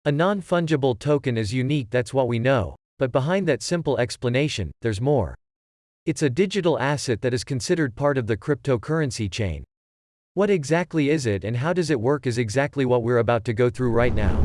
A non-fungible token is unique, that's what we know, but behind that simple explanation, there's more. It's a digital asset that is considered part of the cryptocurrency chain. What exactly is it and how does it work is exactly what we're about to go through right now.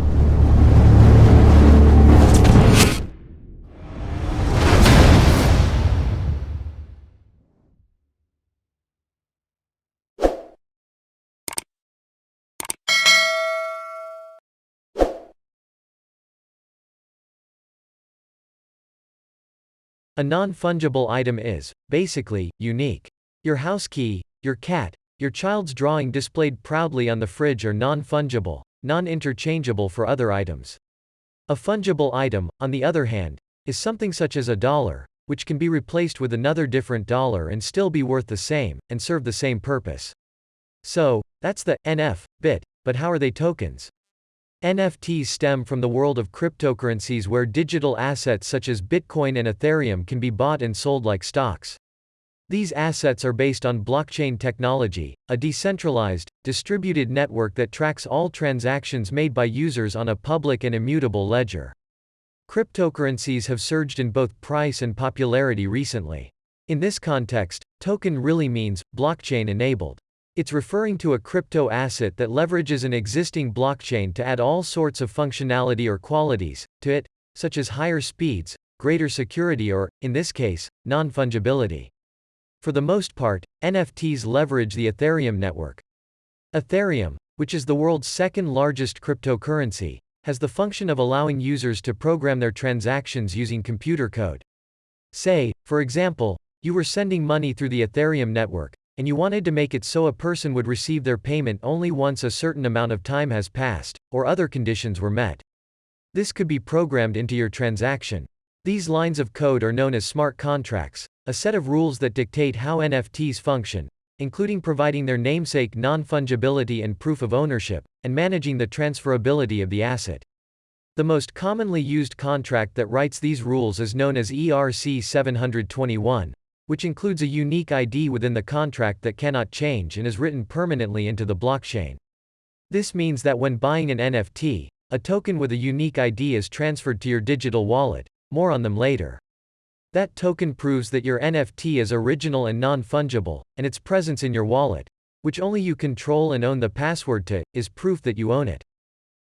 A non-fungible item is, basically, unique. Your house key, your cat, your child's drawing displayed proudly on the fridge are non-fungible, non-interchangeable for other items. A fungible item, on the other hand, is something such as a dollar, which can be replaced with another different dollar and still be worth the same, and serve the same purpose. So, that's the NF bit, but how are they tokens? NFTs stem from the world of cryptocurrencies where digital assets such as Bitcoin and Ethereum can be bought and sold like stocks. These assets are based on blockchain technology, a decentralized, distributed network that tracks all transactions made by users on a public and immutable ledger. Cryptocurrencies have surged in both price and popularity recently. In this context, token really means blockchain-enabled. It's referring to a crypto asset that leverages an existing blockchain to add all sorts of functionality or qualities to it, such as higher speeds, greater security or, in this case, non-fungibility. For the most part, NFTs leverage the Ethereum network. Ethereum, which is the world's second largest cryptocurrency, has the function of allowing users to program their transactions using computer code. Say, for example, you were sending money through the Ethereum network, and you wanted to make it so a person would receive their payment only once a certain amount of time has passed, or other conditions were met. This could be programmed into your transaction. These lines of code are known as smart contracts, a set of rules that dictate how NFTs function, including providing their namesake non-fungibility and proof of ownership, and managing the transferability of the asset. The most commonly used contract that writes these rules is known as ERC 721. Which includes a unique ID within the contract that cannot change and is written permanently into the blockchain. This means that when buying an NFT, a token with a unique ID is transferred to your digital wallet. More on them later. That token proves that your NFT is original and non-fungible, and its presence in your wallet, which only you control and own the password to, is proof that you own it.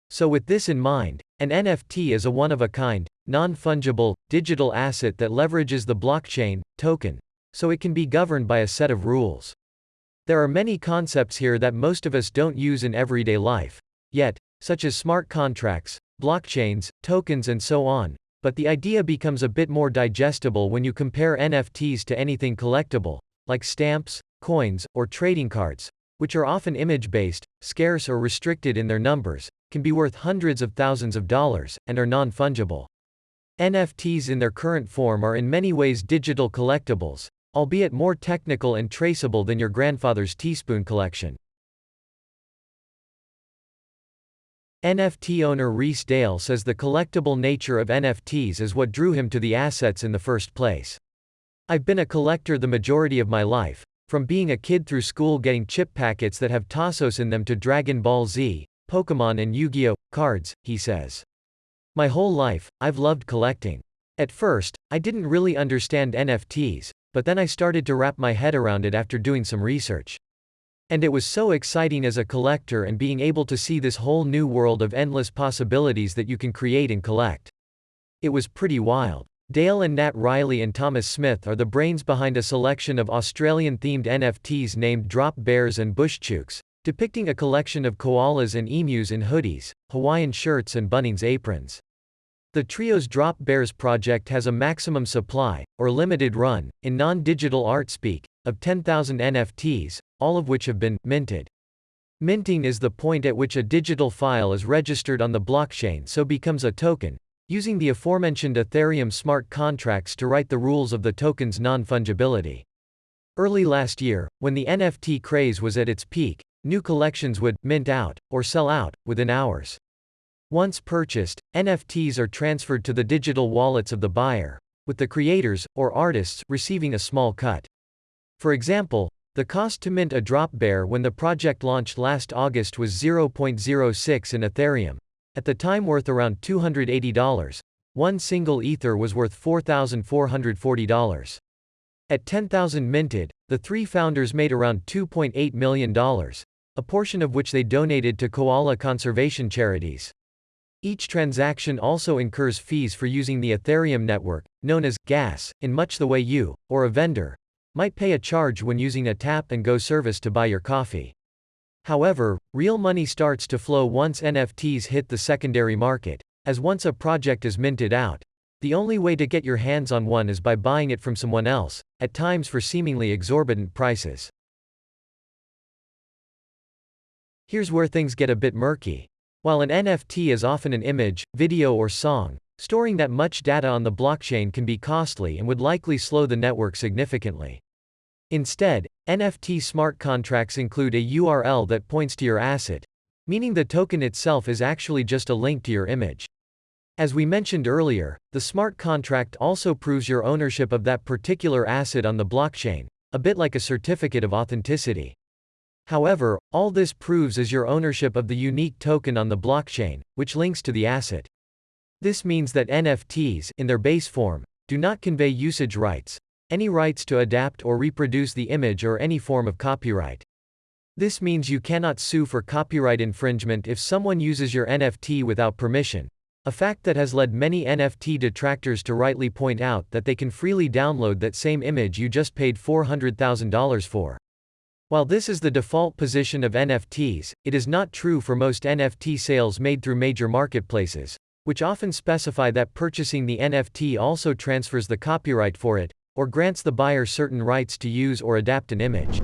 So with this in mind, an NFT is a one-of-a-kind, non-fungible, digital asset that leverages the blockchain, token, so it can be governed by a set of rules. There are many concepts here that most of us don't use in everyday life, yet, such as smart contracts, blockchains, tokens and so on, but the idea becomes a bit more digestible when you compare NFTs to anything collectible, like stamps, coins, or trading cards, which are often image-based, scarce or restricted in their numbers, can be worth hundreds of thousands of dollars, and are non-fungible. NFTs in their current form are in many ways digital collectibles, albeit more technical and traceable than your grandfather's teaspoon collection. NFT owner Reese Dale says the collectible nature of NFTs is what drew him to the assets in the first place. I've been a collector the majority of my life, from being a kid through school getting chip packets that have Tassos in them to Dragon Ball Z, Pokemon and Yu-Gi-Oh! Cards, he says. My whole life, I've loved collecting. At first, I didn't really understand NFTs, but then I started to wrap my head around it after doing some research. And it was so exciting as a collector and being able to see this whole new world of endless possibilities that you can create and collect. It was pretty wild. Dale and Nat Riley and Thomas Smith are the brains behind a selection of Australian-themed NFTs named Drop Bears and Bushchooks, depicting a collection of koalas and emus in hoodies, Hawaiian shirts and Bunnings aprons. The trio's Drop Bears project has a maximum supply, or limited run, in non-digital art speak, of 10,000 NFTs, all of which have been minted. Minting is the point at which a digital file is registered on the blockchain so becomes a token, using the aforementioned Ethereum smart contracts to write the rules of the token's non-fungibility. Early last year, when the NFT craze was at its peak, new collections would mint out, or sell out, within hours. Once purchased, NFTs are transferred to the digital wallets of the buyer, with the creators, or artists, receiving a small cut. For example, the cost to mint a drop bear when the project launched last August was 0.06 in Ethereum, at the time worth around $280. One single Ether was worth $4,440. At 10,000 minted, the three founders made around $2.8 million, a portion of which they donated to koala conservation charities. Each transaction also incurs fees for using the Ethereum network, known as gas, in much the way you, or a vendor, might pay a charge when using a tap-and-go service to buy your coffee. However, real money starts to flow once NFTs hit the secondary market, as once a project is minted out, the only way to get your hands on one is by buying it from someone else, at times for seemingly exorbitant prices. Here's where things get a bit murky. While an NFT is often an image, video or song, storing that much data on the blockchain can be costly and would likely slow the network significantly. Instead, NFT smart contracts include a URL that points to your asset, meaning the token itself is actually just a link to your image. As we mentioned earlier, the smart contract also proves your ownership of that particular asset on the blockchain, a bit like a certificate of authenticity. However, all this proves is your ownership of the unique token on the blockchain, which links to the asset. This means that NFTs, in their base form, do not convey usage rights, any rights to adapt or reproduce the image or any form of copyright. This means you cannot sue for copyright infringement if someone uses your NFT without permission, a fact that has led many NFT detractors to rightly point out that they can freely download that same image you just paid $400,000 for. While this is the default position of NFTs, it is not true for most NFT sales made through major marketplaces, which often specify that purchasing the NFT also transfers the copyright for it, or grants the buyer certain rights to use or adapt an image.